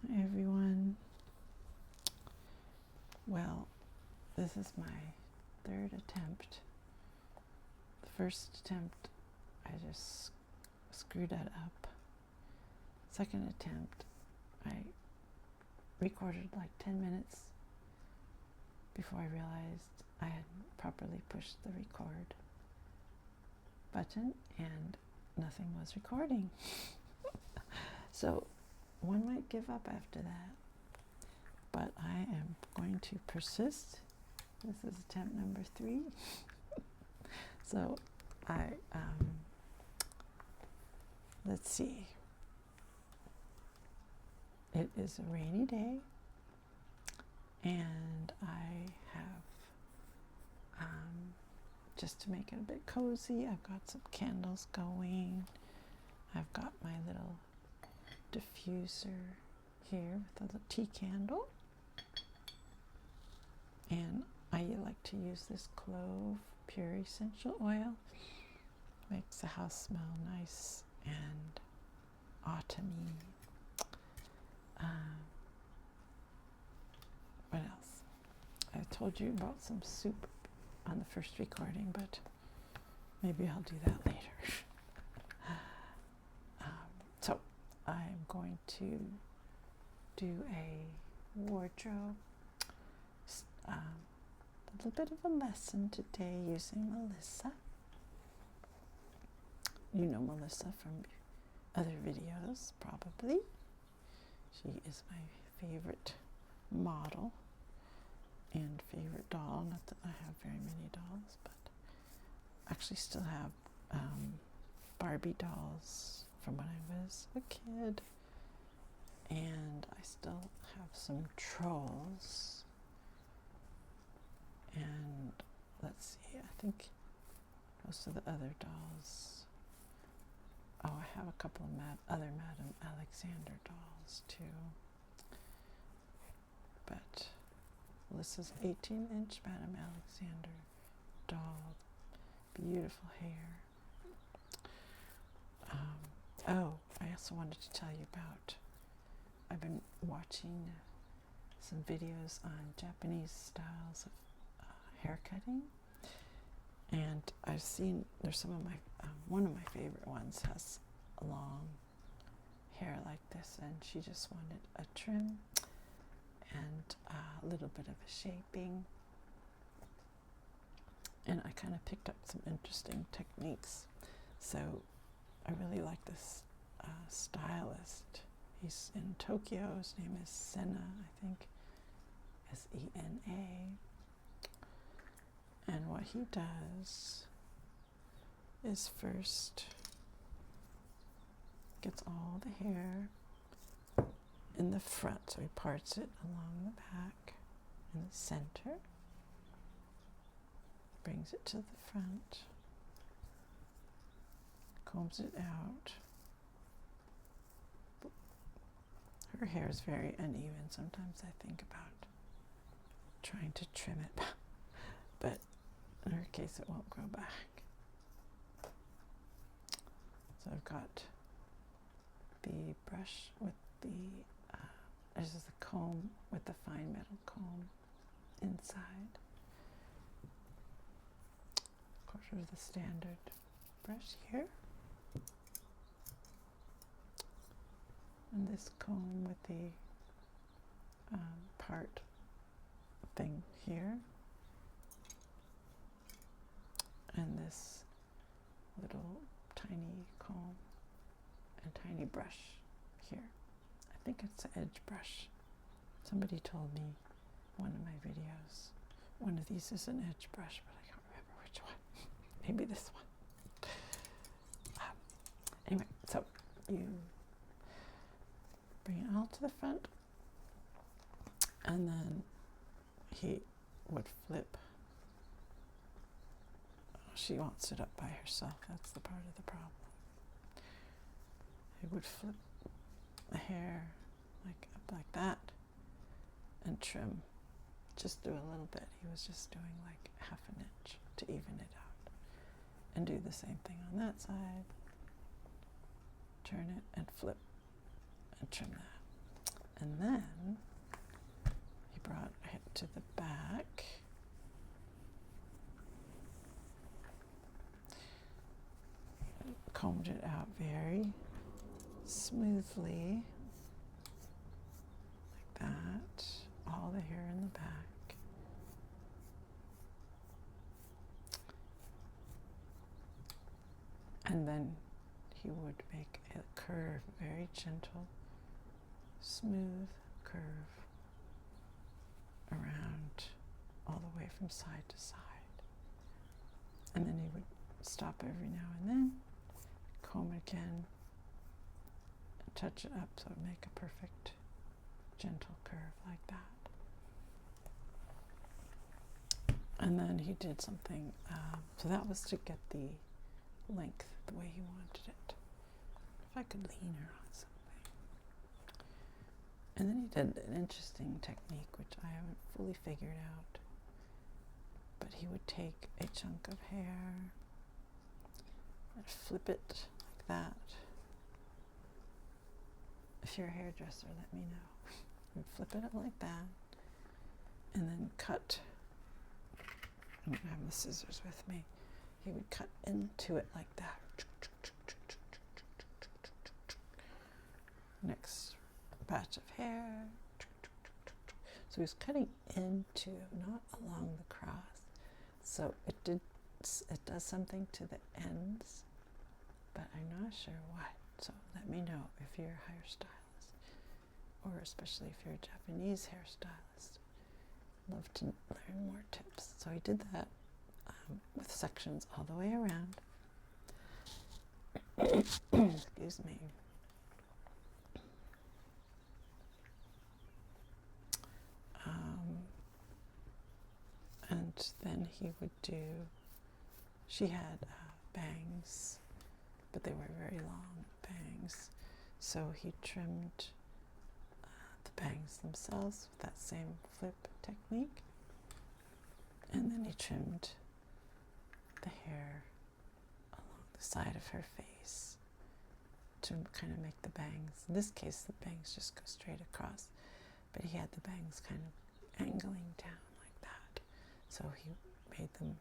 Hi everyone. Well, this is my third attempt. The first attempt, I just screwed that up. Second attempt, I recorded like 10 minutes before I realized I hadn't properly pushed the record button and nothing was recording. So one might give up after that, but I am going to persist. This is attempt number 3. So let's see. It is a rainy day, and I have, just to make it a bit cozy, I've got some candles going. I've got my little diffuser here with a little tea candle, and I like to use this clove pure essential oil. Makes the house smell nice and autumny. What else? I told you about some soup on the first recording, but maybe I'll do that later. So I'm going to do a wardrobe, a little bit of a lesson today using Melissa. You know Melissa from other videos, probably. She is my favorite model and favorite doll. Not that I have very many dolls, but I actually still have Barbie dolls from when I was a kid, and I still have some trolls, and let's see, I think most of the other dolls, I have a couple of other Madame Alexander dolls too, but this is 18-inch Madame Alexander doll, beautiful hair. I also wanted to tell you about, I've been watching some videos on Japanese styles of hair cutting, and I've seen there's some of my, one of my favorite ones has long hair like this, and she just wanted a trim and a little bit of a shaping, and I kind of picked up some interesting techniques. So I really like this stylist. He's in Tokyo. His name is Sena, I think, S-E-N-A. And what he does is first gets all the hair in the front. So he parts it along the back in the center, brings it to the front, combs it out. Her hair is very uneven. Sometimes I think about trying to trim it, but in her case it won't grow back. So I've got the brush with the, this is the comb with the fine metal comb inside. Of course, there's the standard brush here. And this comb with the part thing here. And this little tiny comb and tiny brush here. I think it's an edge brush. Somebody told me one of my videos, one of these is an edge brush, but I can't remember which one. Maybe this one. Anyway, so you bring it all to the front, and then he would flip. She wants it up by herself. That's the part of the problem. He would flip the hair like up like that and trim. Just do a little bit. He was just doing like half an inch to even it out. And do the same thing on that side. Turn it and flip and trim that. And then he brought it to the back. Combed it out very smoothly, like that, all the hair in the back. And then he would make a curve, very gentle, smooth curve around all the way from side to side. And then he would stop every now and then, comb again, and touch it up so it would make a perfect gentle curve like that. And then he did something, so that was to get the length the way he wanted it. If I could lean her on something. And then he did an interesting technique which I haven't fully figured out. But he would take a chunk of hair and flip it like that. If you're a hairdresser, let me know. And flip it up like that, and then cut. I don't have the scissors with me. He would cut into it like that. Next batch of hair. So he was cutting into, not along the cross. So it does something to the ends, but I'm not sure what. So let me know if you're a hairstylist, or especially if you're a Japanese hairstylist. Love to learn more tips. So he did that with sections all the way around. Excuse me. And then he would do, she had bangs, but they were very long bangs. So he trimmed the bangs themselves with that same flip technique. And then he trimmed the hair along the side of her face to kind of make the bangs. In this case, the bangs just go straight across, but he had the bangs kind of angling down like that. So he made them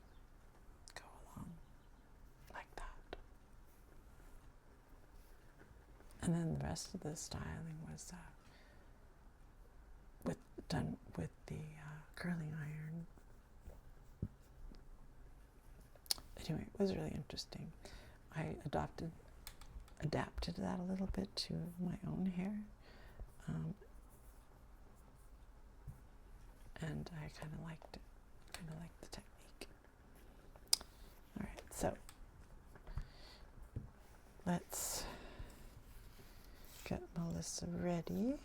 go along like that. And then the rest of the styling was done with the curling iron. Anyway, it was really interesting. I adapted that a little bit to my own hair. And I kind of liked it. Kind of liked the technique. All right, so let's get Melissa ready.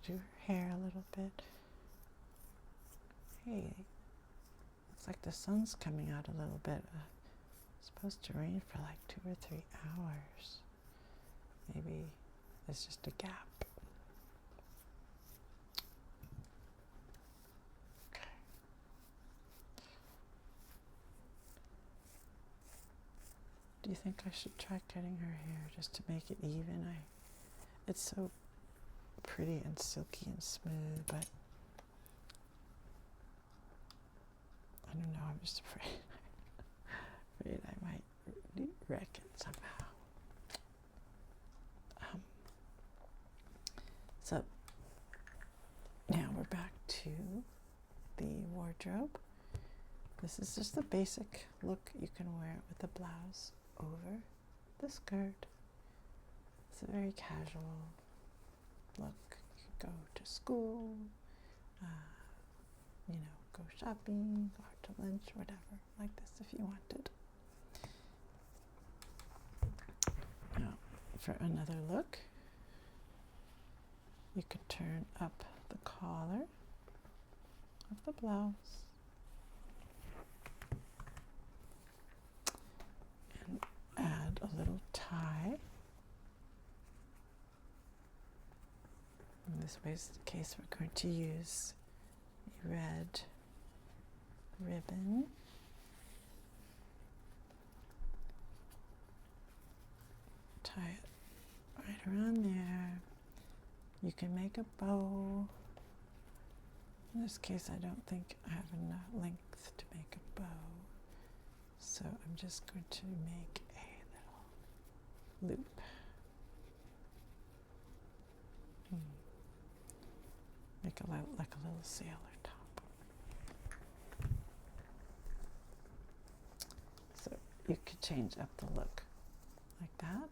Do her hair a little bit. Hey, looks like the sun's coming out a little bit. It's supposed to rain for like 2 or 3 hours. Maybe there's just a gap. Okay. Do you think I should try cutting her hair just to make it even? It's so pretty and silky and smooth, but I don't know, I'm just afraid I might wreck it somehow. So now we're back to the wardrobe. This is just the basic look. You can wear it with the blouse over the skirt. It's a very casual look. You could go to school, go shopping, go out to lunch, whatever, like this if you wanted. Now, for another look, you could turn up the collar of the blouse and add a little tie. In this case, we're going to use a red ribbon. Tie it right around there. You can make a bow. In this case, I don't think I have enough length to make a bow. So I'm just going to make a little loop. Make a little, like a little sailor top. So you could change up the look like that.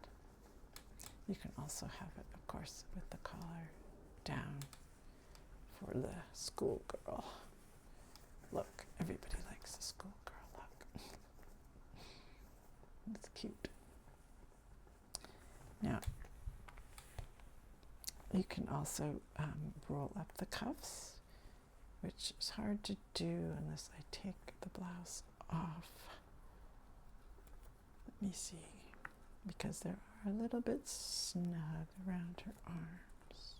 You can also have it, of course, with the collar down for the schoolgirl look. Everybody likes the schoolgirl look. It's cute. Now, you can also roll up the cuffs, which is hard to do unless I take the blouse off. Let me see, because they are a little bit snug around her arms.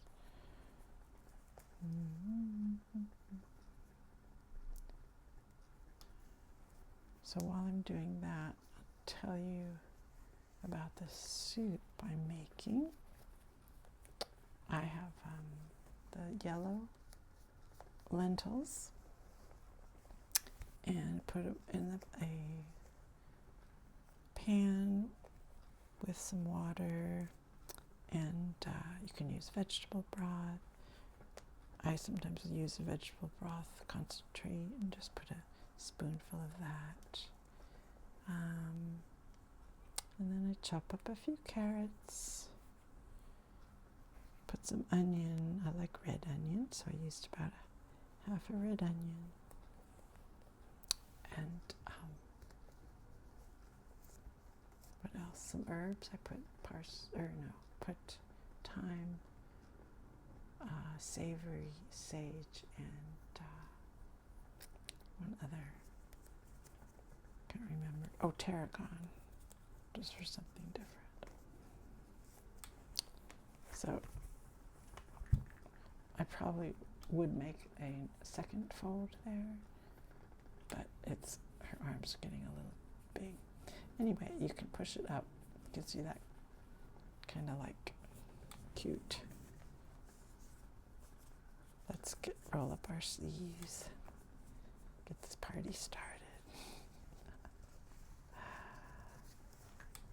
So while I'm doing that, I'll tell you about the suit I'm making. I have the yellow lentils and put them in a pan with some water, and you can use vegetable broth. I sometimes use a vegetable broth concentrate and just put a spoonful of that. And then I chop up a few carrots. Put some onion. I like red onion, so I used about half a red onion. And what else? Some herbs. I put put thyme, savory, sage, and one other. Can't remember. Oh, tarragon, just for something different. So I probably would make a second fold there, but her arms are getting a little big. Anyway, you can push it up. Gives you that kind of like cute. Let's roll up our sleeves. Get this party started.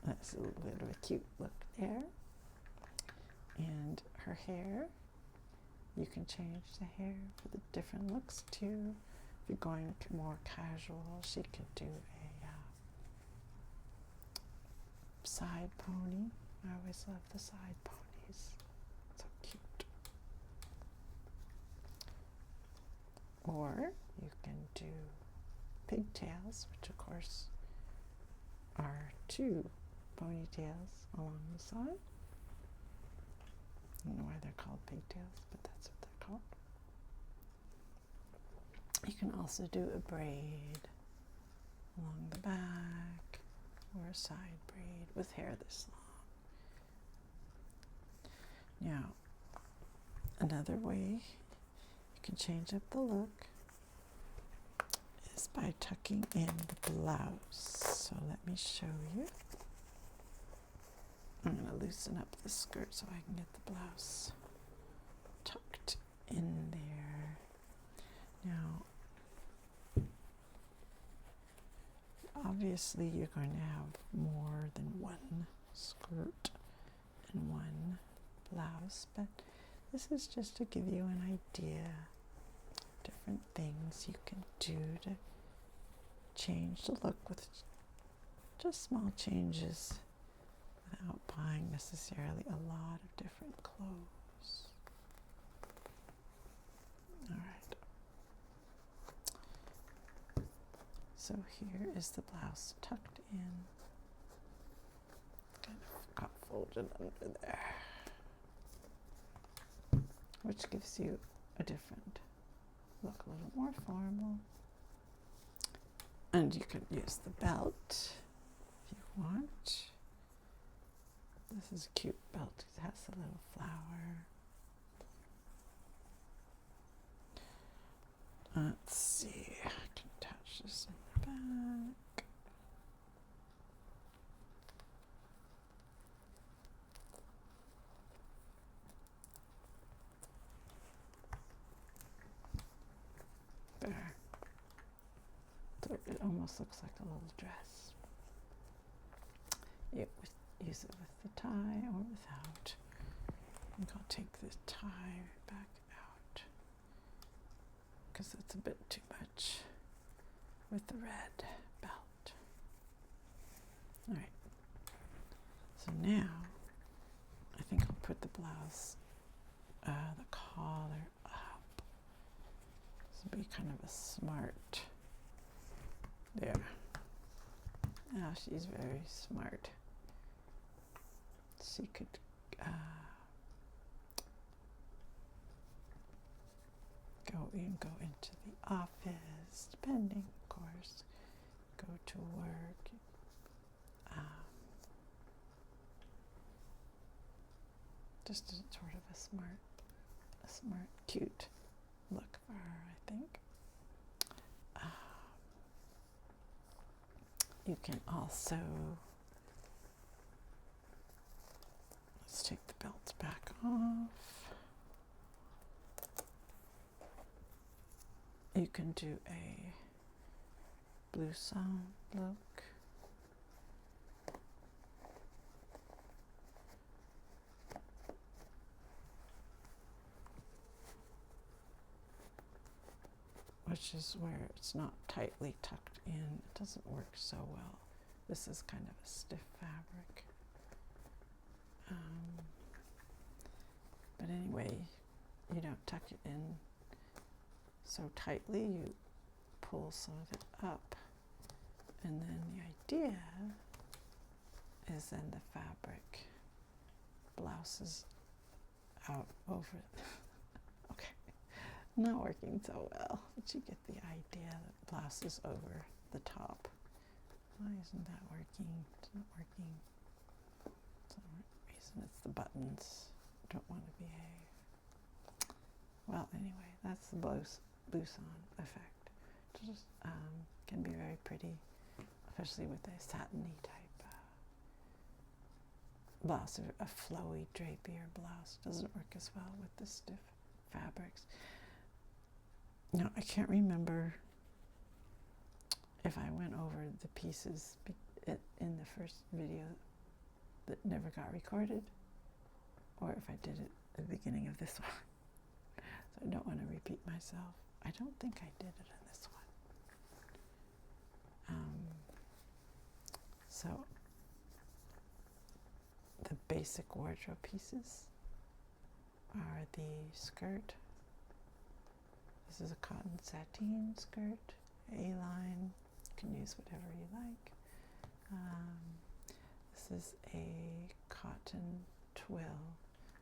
That's a little bit of a cute look there. And her hair, you can change the hair for the different looks too. If you're going more casual, she could do a side pony. I always love the side ponies. So cute. Or you can do pigtails, which of course are two ponytails along the side. I don't know why they're called pigtails, but that's what they're called. You can also do a braid along the back or a side braid with hair this long. Now, another way you can change up the look is by tucking in the blouse. So let me show you. I'm going to loosen up the skirt so I can get the blouse tucked in there. Now, obviously you're going to have more than one skirt and one blouse, but this is just to give you an idea of different things you can do to change the look with just small changes without buying necessarily a lot of different clothes. All right. So here is the blouse tucked in. Kind of got folded under there, which gives you a different look, a little more formal. And you could use the belt if you want. This is a cute belt. It has a little flower. Let's see. I can attach this in the back. almost looks like a little dress. You use it with the tie or without. I think I'll take the tie back out because it's a bit too much with the red belt. All right. So now I think I'll put the blouse, the collar up. This will be kind of a smart. There. Now she's very smart. She could go into the office, depending, of course. Go to work. Just sort of a smart, cute look for her, I think. You can also, let's take the belts back off. You can do a blouson look. Which is where it's not tightly tucked in. It doesn't work so well. This is kind of a stiff fabric. But anyway, you don't tuck it in so tightly. You pull some of it up. And then the idea is then the fabric blouses out over it. Okay. Not working so well, but you get the idea that blouses over the top. Why isn't that working? It's not working. For some reason it's the buttons. Don't want to behave. Well, anyway, that's the blouson effect. Just can be very pretty, especially with a satiny type blouse. A flowy drapier blouse doesn't work as well with the stiff fabrics. Now, I can't remember if I went over the pieces in the first video that never got recorded, or if I did it at the beginning of this one. So I don't want to repeat myself. I don't think I did it in this one. So the basic wardrobe pieces are the skirt. This is a cotton sateen skirt, A-line. You can use whatever you like. This is a cotton twill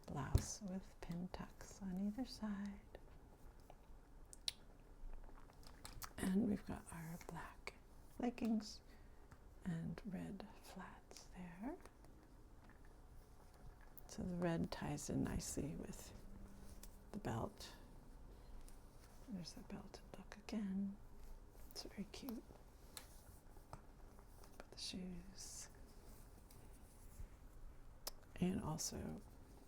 blouse with pin tucks on either side. And we've got our black leggings and red flats there. So the red ties in nicely with the belt. There's the belted look again. It's very cute. Put the shoes. And also,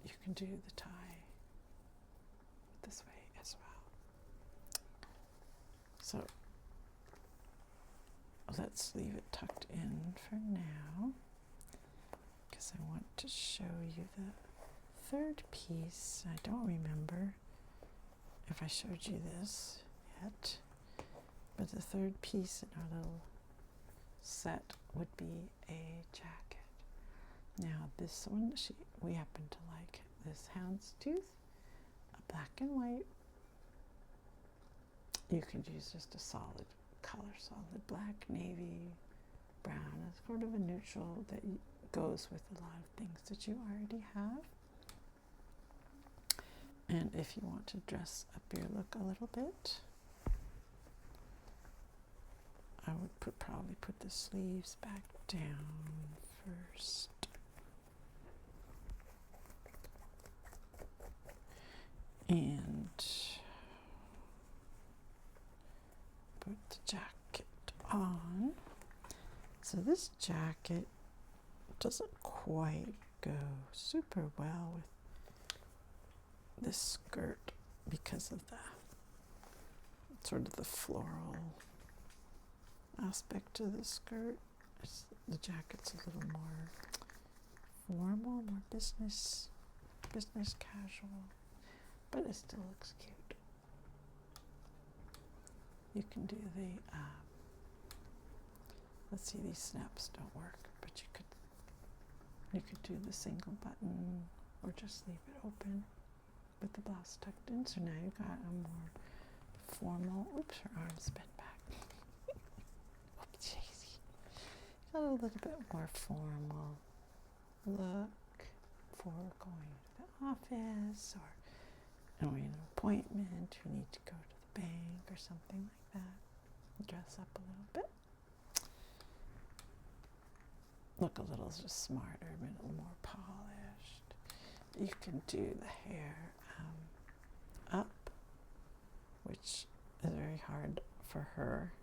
you can do the tie this way as well. So, let's leave it tucked in for now, because I want to show you the third piece. I don't remember if I showed you this yet, but the third piece in our little set would be a jacket. Now this one, we happen to like this houndstooth, a black and white. You could use just a solid color, solid black, navy, brown. It's sort of a neutral that goes with a lot of things that you already have. And if you want to dress up your look a little bit, I would probably put the sleeves back down first. And put the jacket on. So this jacket doesn't quite go super well with this skirt because of the sort of the floral aspect to the skirt. The jacket's a little more formal, more business casual, but it still looks cute. You can do the, let's see, these snaps don't work, but you could do the single button or just leave it open with the blouse tucked in. So now you've got a more formal, oops, her arms bent back. Oops, Daisy. Got a little bit more formal look for going to the office or an appointment, you need to go to the bank or something like that. Dress up a little bit. Look a little just smarter, a little more polished. You can do the hair up, which is very hard for her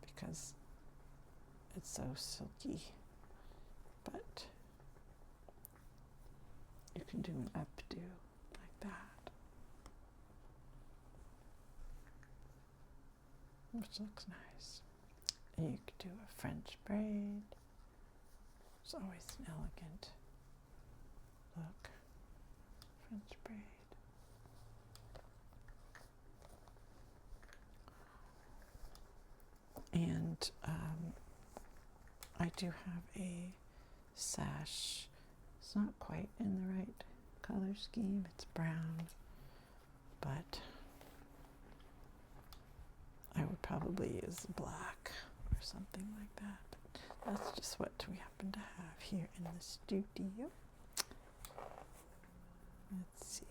because it's so silky, but you can do an updo like that, which looks nice. And you could do a French braid. It's always an elegant look. French braid. And I do have a sash. It's not quite in the right color scheme. It's brown, but I would probably use black or something like that. But that's just what we happen to have here in the studio. Let's see.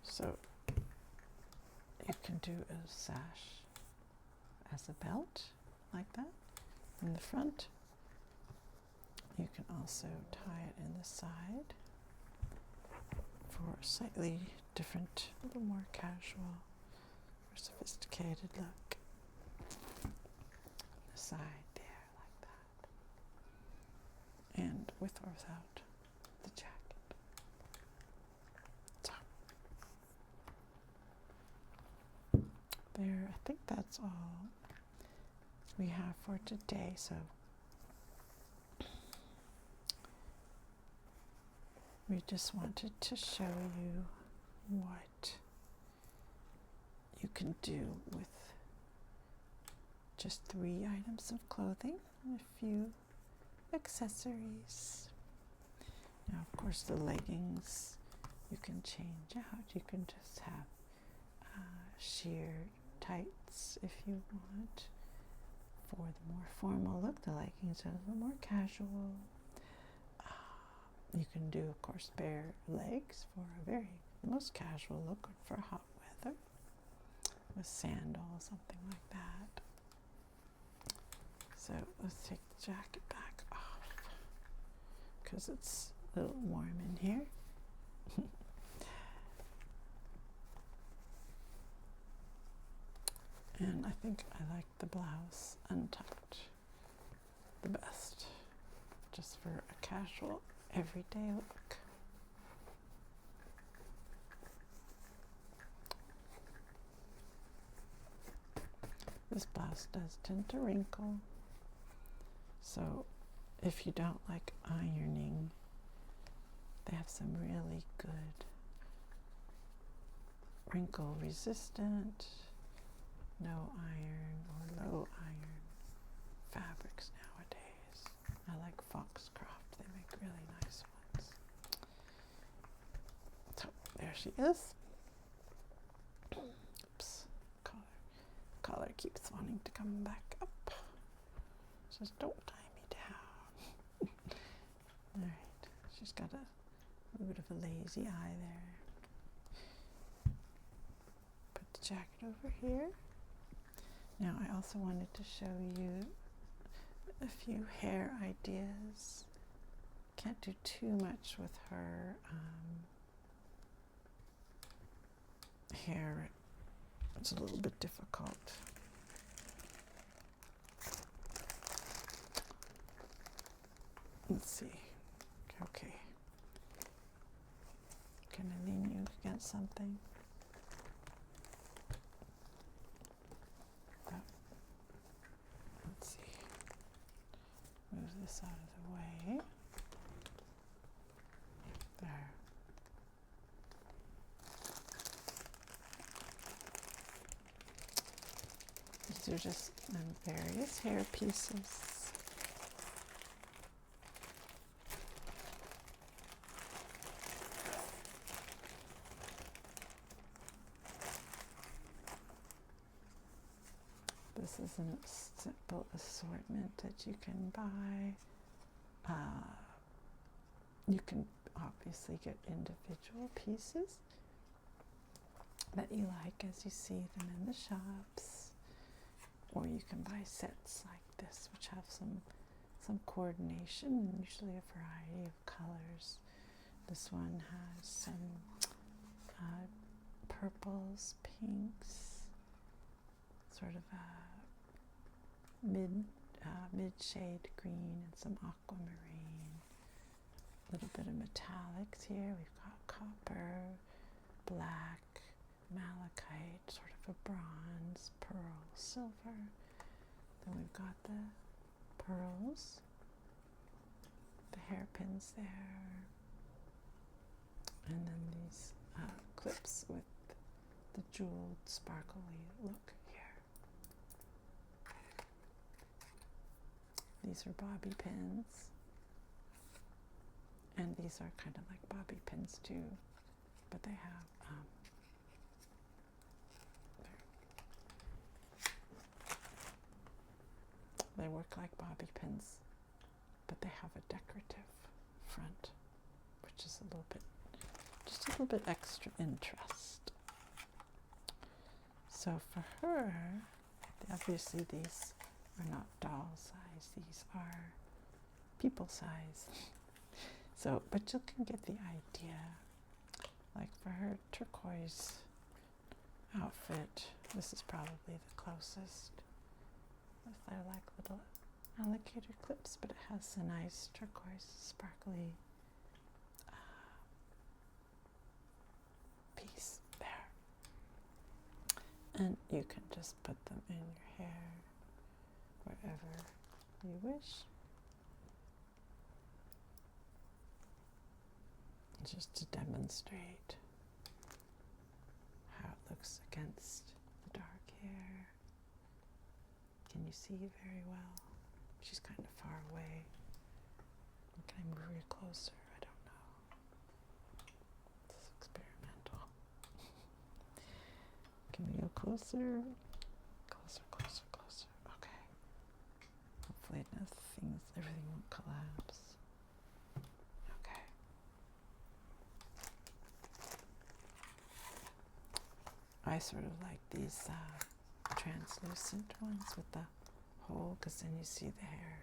So you can do a sash as a belt like that in the front. You can also tie it in the side for a slightly different, a little more casual or sophisticated look. The side there like that. And with or without the jacket. So there, I think that's all we have for today. So we just wanted to show you what you can do with just 3 items of clothing and a few accessories. Now, of course, the leggings you can change out. You can just have sheer tights if you want. For the more formal look, the leggings are a little more casual. You can do, of course, bare legs for the most casual look for hot weather with sandals, something like that. So let's take the jacket back off because it's a little warm in here. And I think I like the blouse untucked the best, just for a casual everyday look. This blouse does tend to wrinkle, so if you don't like ironing, they have some really good wrinkle resistant, no iron or low iron fabrics nowadays. I like Foxcroft, they make really nice ones. So there she is. Oops, collar keeps wanting to come back up. Says, don't tie me down. All right, she's got a little bit of a lazy eye there. Put the jacket over here. Now I also wanted to show you a few hair ideas. Can't do too much with her hair. It's a little bit difficult. Let's see. Okay. Can I lean you against something? These are just various hair pieces. This is a simple assortment that you can buy. You can obviously get individual pieces that you like as you see them in the shops, or you can buy sets like this which have some coordination and usually a variety of colors. This one has some purples, pinks, sort of a mid shade green and some aquamarine. A little bit of metallics here. We've got copper, black, malachite, sort of a bronze, pearl, silver. Then we've got the pearls, the hairpins there, and then these clips with the jeweled, sparkly look here. These are bobby pins, and these are kind of like bobby pins too, but they have they work like bobby pins, but they have a decorative front, which is just a little bit extra interest. So for her, obviously these are not doll size, these are people size. So, but you can get the idea. Like for her turquoise outfit, this is probably the closest. They're like little alligator clips, but it has a nice turquoise, sparkly piece there. And you can just put them in your hair wherever you wish. Just to demonstrate how it looks against the dark hair. Can you see very well? She's kind of far away. Can I move her closer? I don't know. This is experimental. Can we go closer? Closer, closer, closer. Okay. Hopefully everything won't collapse. Okay. I sort of like these translucent ones with the hole, because then you see the hair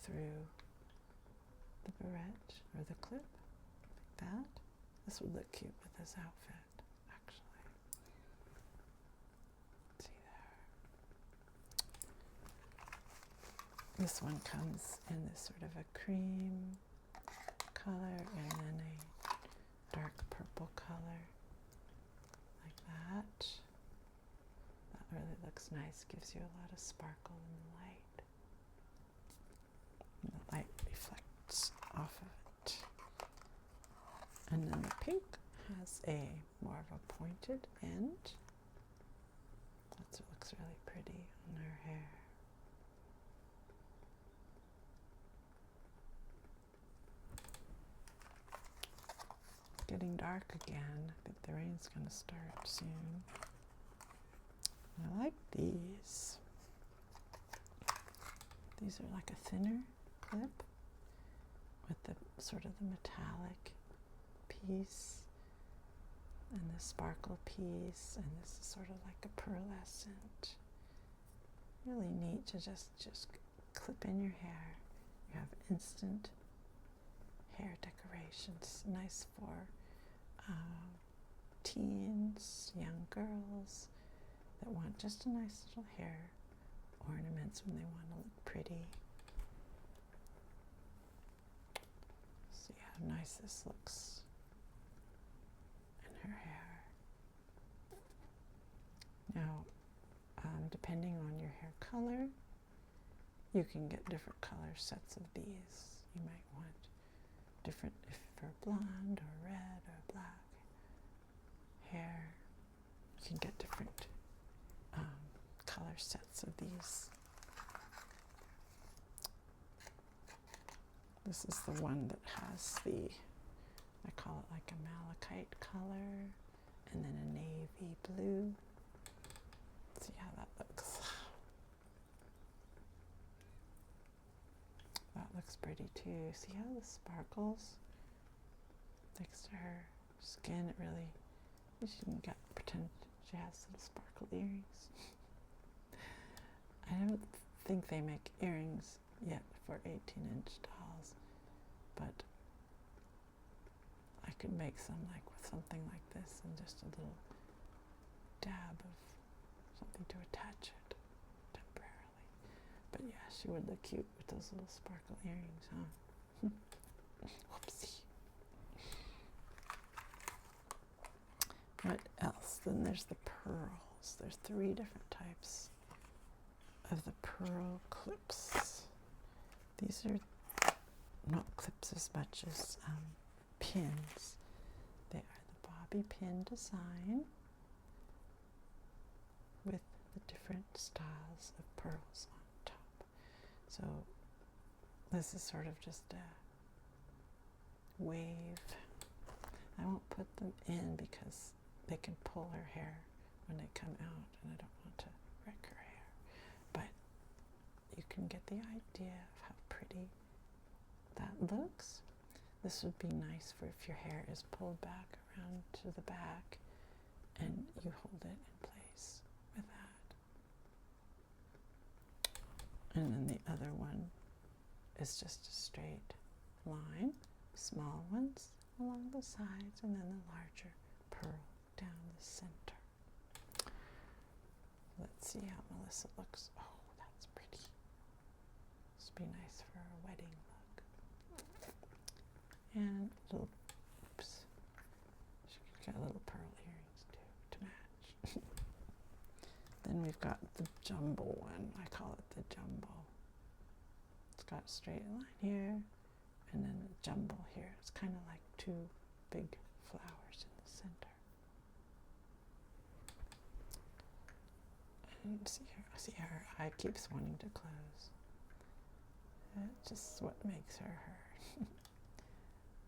through the barrette or the clip, like that. This would look cute with this outfit, actually. See there. This one comes in this sort of a cream color and then a dark purple color, like that. That really looks nice, gives you a lot of sparkle in the light. And the light reflects off of it. And then the pink has a more of a pointed end. That looks really pretty on her hair. Getting dark again. I think the rain's going to start soon. I like these. These are like a thinner clip with the sort of the metallic piece and the sparkle piece, and this is sort of like a pearlescent. Really neat to just clip in your hair. You have instant hair decorations, nice for teens, young girls that want just a nice little hair ornaments when they want to look pretty. See how nice this looks in her hair. Now, depending on your hair color, you can get different color sets of these. You might want different, if for blonde or red or black hair, you can get different sets of these. This is the one that has the, I call it like a malachite color, and then a navy blue. See how that looks. That looks pretty too. See how the sparkles next to her skin? It really, she can pretend she has little sparkle earrings. I don't think they make earrings yet for 18-inch dolls, but I could make some like with something like this and just a little dab of something to attach it temporarily. But yeah, she would look cute with those little sparkle earrings, huh? Whoopsie. What else? Then there's the pearls. There's 3 different types of the pearl clips. These are not clips as much as pins. They are the bobby pin design with the different styles of pearls on top. So this is sort of just a wave. I won't put them in because they can pull her hair when they come out, and I don't want to wreck her hair. But you can get the idea of how pretty that looks. This would be nice for if your hair is pulled back around to the back and you hold it in place with that. And then the other one is just a straight line, small ones along the sides, and then the larger pearl down the center. Let's see how Melissa looks. Oh, that's pretty. This would be nice for a wedding look. And little, oops, she could get little pearl earrings too to match. Then we've got the jumbo one. I call it the jumbo. It's got a straight line here, and then a jumbo here. It's kind of like 2 big flowers in the center. And see her eye keeps wanting to close. It's just what makes her her.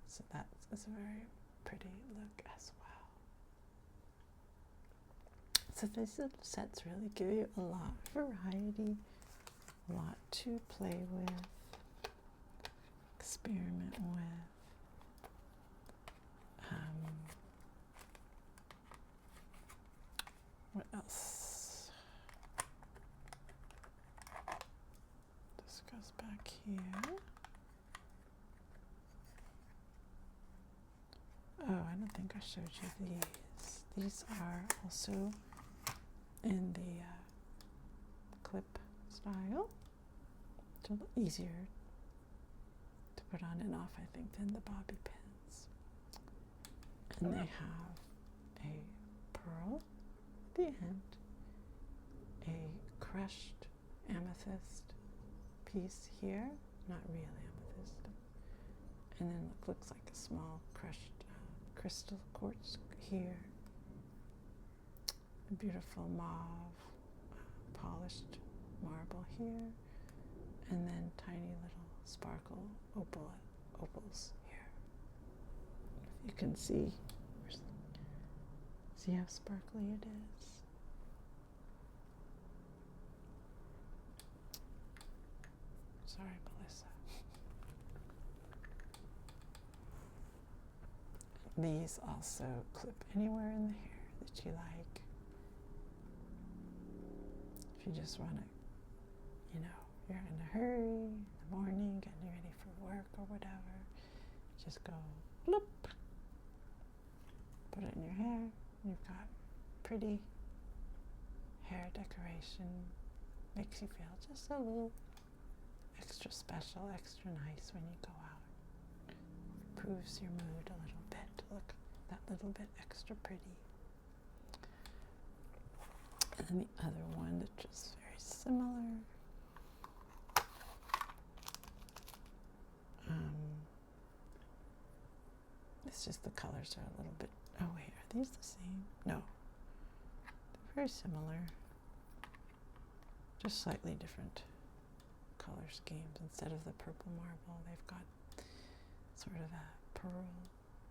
So that's a very pretty look as well. So these little sets really give you a lot of variety, a lot to play with, experiment with. What else? This goes back here. Oh, I don't think I showed you these. These are also in the clip style. It's a little easier to put on and off, I think, than the bobby pins. And they have a pearl at the end, a crushed amethyst piece here, not real amethyst, and then it looks like a small crushed crystal quartz here, a beautiful mauve polished marble here, and then tiny little sparkle opals here. If you can see how sparkly it is. Sorry, Melissa. These also clip anywhere in the hair that you like. If you just want to, you're in a hurry in the morning, getting ready for work or whatever, just go bloop, put it in your hair. You've got pretty hair decoration. Makes you feel just a little extra special, extra nice when you go out. Improves your mood a little bit to look that little bit extra pretty. And then the other one that's just very similar. It's just the colors are a little bit, oh wait, are these the same? No, they're very similar. just slightly different color schemes. Instead of the purple marble, they've got sort of a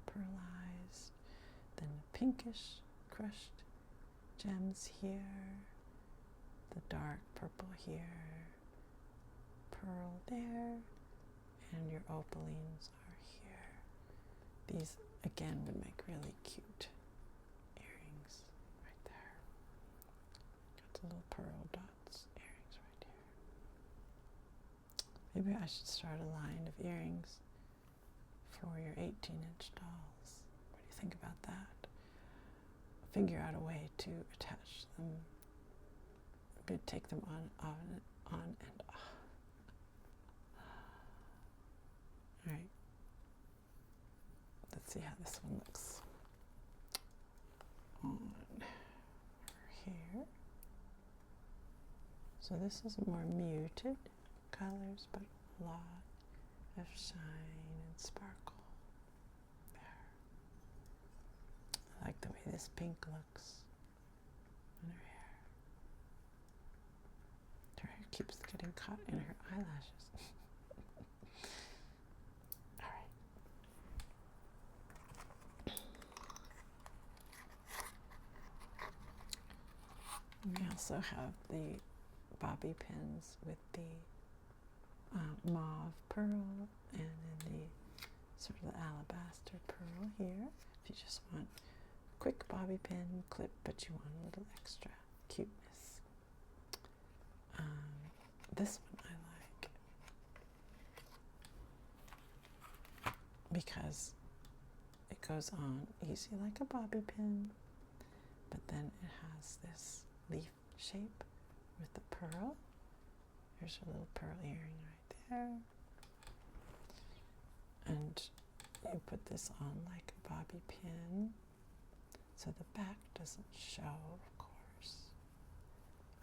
pearlized, then pinkish crushed gems here, the dark purple here, pearl there, and your opalines are here. These again would make really cute earrings right there. Got the little pearl dots earrings right here. Maybe I should start a line of earrings for your 18-inch dolls. What do you think about that? Figure out a way to attach them, but take them on and off. All right. Let's see how this one looks on here. So this is more muted colors, but a lot of shine and sparkle there. I like the way this pink looks on her hair. Her hair keeps getting caught in her eyelashes. We also have the bobby pins with the mauve pearl and then the sort of the alabaster pearl here. If you just want a quick bobby pin clip, but you want a little extra cuteness. This one I like because it goes on easy like a bobby pin, but then it has this leaf shape with the pearl. There's a little pearl earring right there. And you put this on like a bobby pin, so the back doesn't show, of course.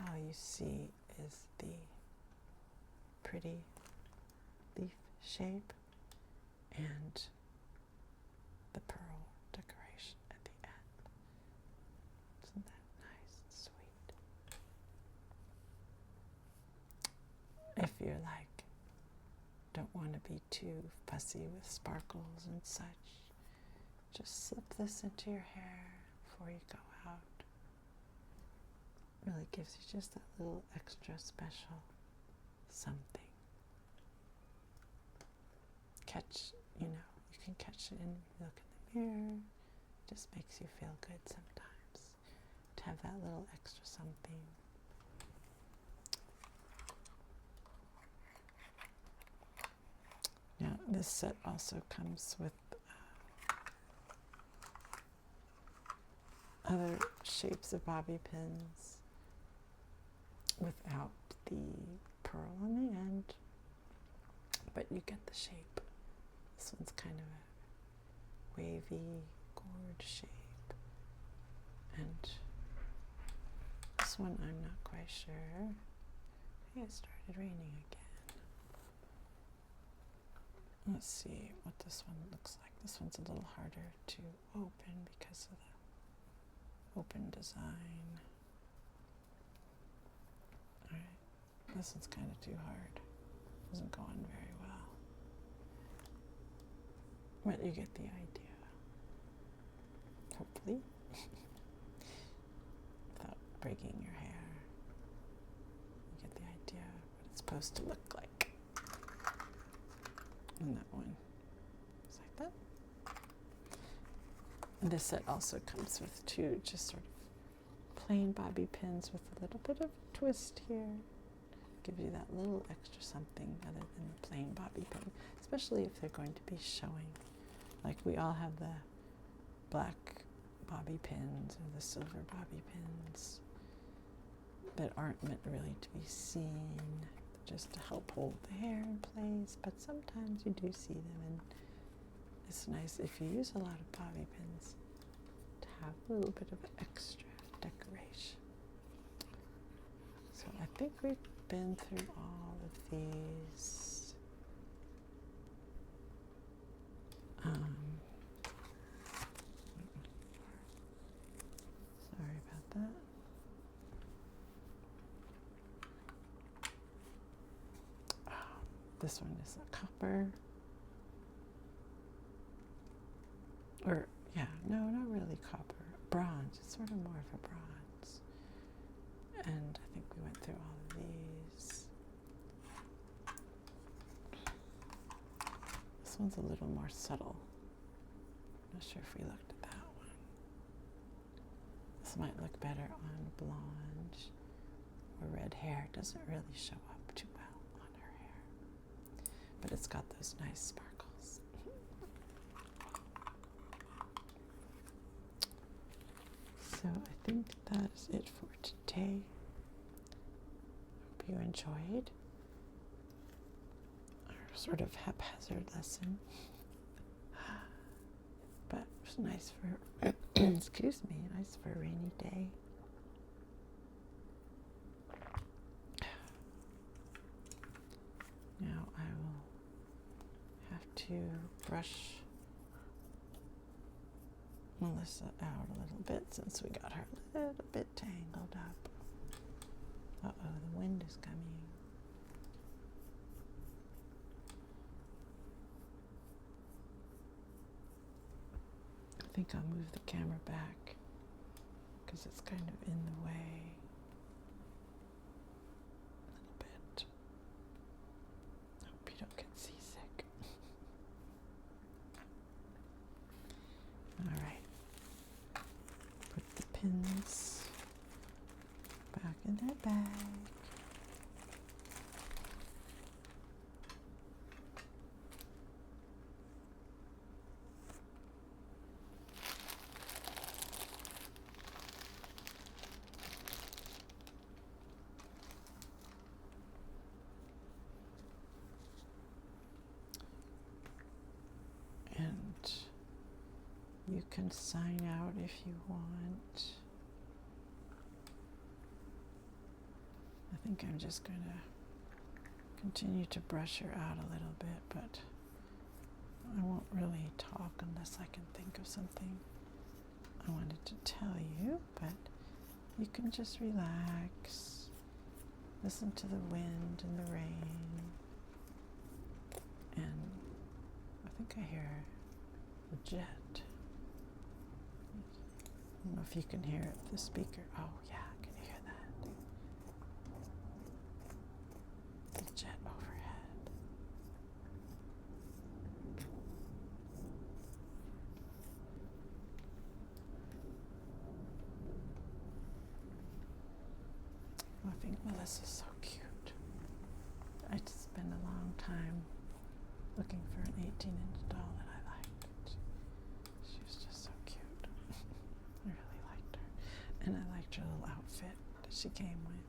All you see is the pretty leaf shape and the pearl decoration at the end. Isn't that nice and sweet? If you're like, don't want to be too fussy with sparkles and such, just slip this into your hair before you go out. Really gives you just that little extra special something. You can catch it in when you look in the mirror. It just makes you feel good sometimes to have that little extra something. Now, this set also comes with other shapes of bobby pins without the pearl on the end, but you get the shape. This one's kind of a wavy gourd shape, and this one I'm not quite sure. Hey, it started raining again. Let's see what this one looks like. This one's a little harder to open because of the open design. Alright, this one's kind of too hard. Doesn't go on very well. But you get the idea. Hopefully. Without breaking your hair. You get the idea of what it's supposed to look like. And that one is like that. And this set also comes with two just sort of plain bobby pins with a little bit of twist here. Give you that little extra something other than the plain bobby pin, especially if they're going to be showing. Like we all have the black bobby pins or the silver bobby pins that aren't meant really to be seen, just to help hold the hair in place, but sometimes you do see them, and it's nice if you use a lot of bobby pins to have a little bit of extra decoration. So I think we've been through all of these. Sorry about that. This one is a copper. Or, yeah, no, not really copper. Bronze. It's sort of more of a bronze. And I think we went through all of these. This one's a little more subtle. I'm not sure if we looked at that one. This might look better on blonde or red hair. It doesn't really show up too well on her hair. But it's got those nice sparkles. So I think that's it for today. Hope you enjoyed our sort of haphazard lesson. But it was nice for, excuse me, nice for a rainy day. Now I will have to brush Melissa out a little bit since we got her a little bit tangled up. Uh-oh, the wind is coming. I think I'll move the camera back because it's kind of in the way a little bit. Hope you don't get seasick. All right. Put the pins back in their bag. And you can sign out if you want. I think I'm just going to continue to brush her out a little bit, but I won't really talk unless I can think of something I wanted to tell you, but you can just relax, listen to the wind and the rain, and I think I hear a jet. I don't know if you can hear it, the speaker. Oh yeah, I can hear that. The jet overhead. Oh, I think Melissa's so cute. I just spent a long time looking for an 18-inch doll that I liked. She was just so cute. I really liked her. And I liked her little outfit that she came with.